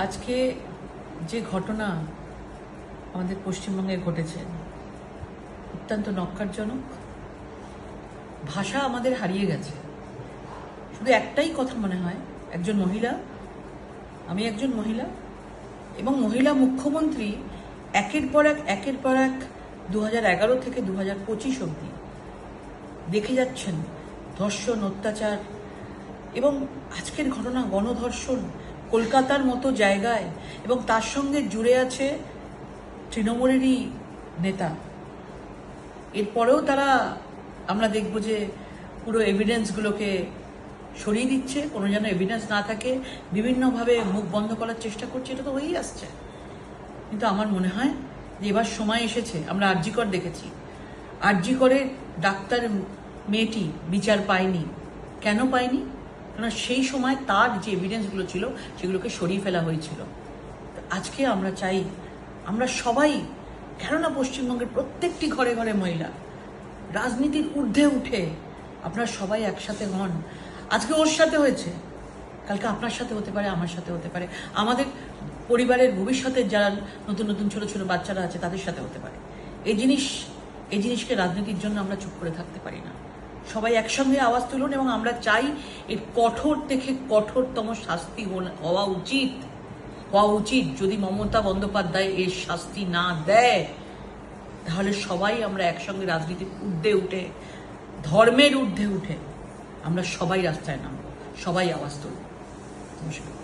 আজকে যে ঘটনা আমাদের পশ্চিমবঙ্গে ঘটেছে অত্যন্ত নক্কারজনক। ভাষা আমাদের হারিয়ে গেছে। শুধু একটাই কথা মনে হয়, একজন মহিলা, আমি একজন মহিলা এবং মহিলা মুখ্যমন্ত্রী একের পর এক 2011 থেকে 2025 অবধি দেখে যাচ্ছেন ধর্ষণ, অত্যাচার এবং আজকের ঘটনা গণধর্ষণ কলকাতার মতো জায়গায়, এবং তার সঙ্গে জুড়ে আছে তৃণমূলেরই নেতা। এরপরেও তারা, আমরা দেখব যে পুরো এভিডেন্সগুলোকে সরিয়ে দিচ্ছে, কোনো যেন এভিডেন্স না থাকে, বিভিন্নভাবে মুখ বন্ধ করার চেষ্টা করছে। এটা তো হয়েই আসছে। কিন্তু আমার মনে হয় যে এবার সময় এসেছে। আমরা আরজিকর দেখেছি, আরজিকরের ডাক্তার মেয়েটি বিচার পায়নি। কেন পায়নি? কারণ সেই সময় তার যে এভিডেন্সগুলো ছিল সেগুলোকে সরিয়ে ফেলা হয়েছিল। আজকে আমরা চাই, আমরা সবাই, কেননা পশ্চিমবঙ্গের প্রত্যেকটি ঘরে ঘরে মহিলা, রাজনীতির ঊর্ধ্বে উঠে আপনারা সবাই একসাথে হন। আজকে ওর সাথে হয়েছে, কালকে আপনার সাথে হতে পারে, আমার সাথে হতে পারে, আমাদের পরিবারের ভবিষ্যতের যারা নতুন নতুন ছোট ছোট বাচ্চারা আছে তাদের সাথে হতে পারে। এই জিনিসকে রাজনীতির জন্য আমরা চুপ করে থাকতে পারি না। সবাই একসঙ্গে আওয়াজ তুলুন এবং আমরা চাই এর কঠোর থেকে কঠোরতম শাস্তি হওয়া উচিত। যদি মমতা বন্দ্যোপাধ্যায় এর শাস্তি না দেয় তাহলে সবাই আমরা একসঙ্গে রাজনীতির ঊর্ধ্বে উঠে, ধর্মের ঊর্ধ্বে উঠে আমরা সবাই রাস্তায় নামবো, সবাই আওয়াজ তুলব। নমস্কার।